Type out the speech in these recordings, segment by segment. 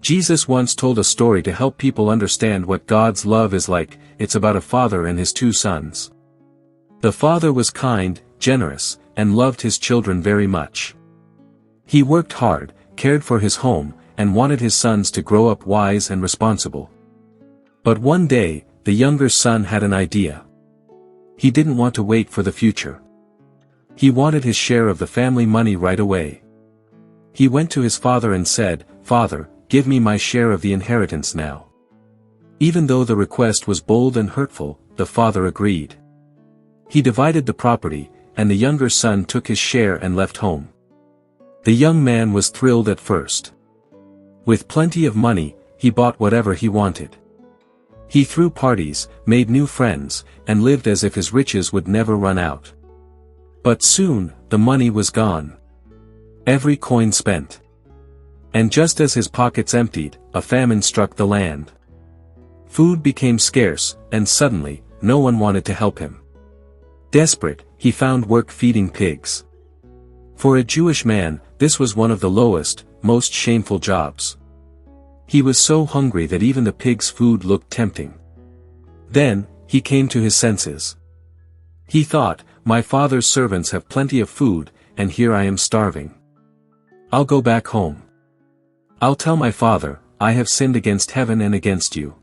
Jesus once told a story to help people understand what God's love is like. It's about a father and his two sons. The father was kind, generous, and loved his children very much. He worked hard, cared for his home, and wanted his sons to grow up wise and responsible. But one day, the younger son had an idea. He didn't want to wait for the future. He wanted his share of the family money right away. He went to his father and said, "Father, give me my share of the inheritance now." Even though the request was bold and hurtful, the father agreed. He divided the property, and the younger son took his share and left home. The young man was thrilled at first. With plenty of money, he bought whatever he wanted. He threw parties, made new friends, and lived as if his riches would never run out. But soon, the money was gone. Every coin spent. And just as his pockets emptied, a famine struck the land. Food became scarce, and suddenly, no one wanted to help him. Desperate, he found work feeding pigs. For a Jewish man, this was one of the lowest, most shameful jobs. He was so hungry that even the pig's food looked tempting. Then, he came to his senses. He thought, "My father's servants have plenty of food, and here I am starving. I'll go back home. I'll tell my father, I have sinned against heaven and against you.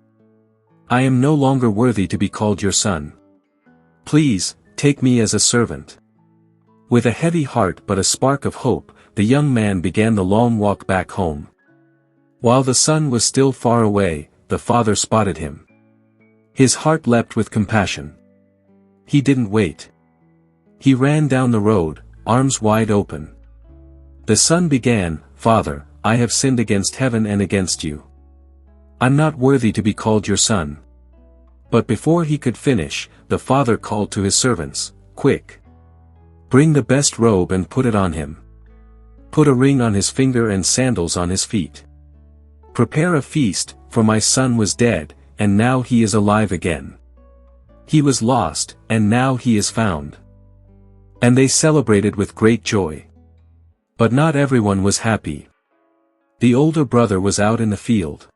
I am no longer worthy to be called your son. Please, take me as a servant." With a heavy heart but a spark of hope, the young man began the long walk back home. While the son was still far away, the father spotted him. His heart leapt with compassion. He didn't wait. He ran down the road, arms wide open. The son began, "Father, I have sinned against heaven and against you. I'm not worthy to be called your son." But before he could finish, the father called to his servants, "Quick! Bring the best robe and put it on him. Put a ring on his finger and sandals on his feet. Prepare a feast, for my son was dead, and now he is alive again. He was lost, and now he is found." And they celebrated with great joy. But not everyone was happy. The older brother was out in the field.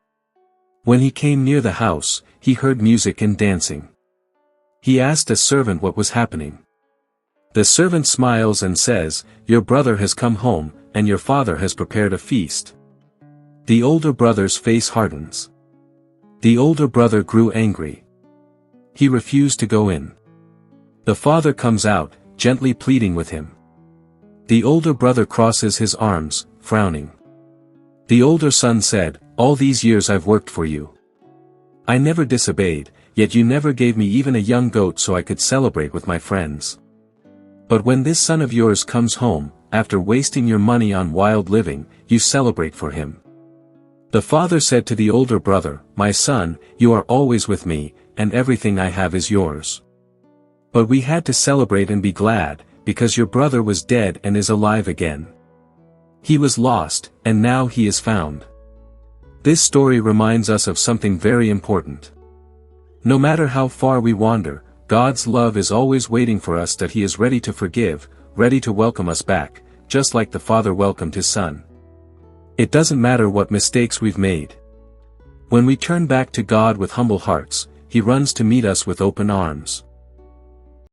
When he came near the house, he heard music and dancing. He asked a servant what was happening. The servant smiles and says, "Your brother has come home, and your father has prepared a feast." The older brother's face hardens. The older brother grew angry. He refused to go in. The father comes out, gently pleading with him. The older brother crosses his arms, frowning. The older son said, "All these years I've worked for you. I never disobeyed, yet you never gave me even a young goat so I could celebrate with my friends. But when this son of yours comes home, after wasting your money on wild living, you celebrate for him." The father said to the older brother, "My son, you are always with me, and everything I have is yours. But we had to celebrate and be glad, because your brother was dead and is alive again. He was lost, and now he is found." This story reminds us of something very important. No matter how far we wander, God's love is always waiting for us, that He is ready to forgive, ready to welcome us back, just like the Father welcomed His Son. It doesn't matter what mistakes we've made. When we turn back to God with humble hearts, He runs to meet us with open arms.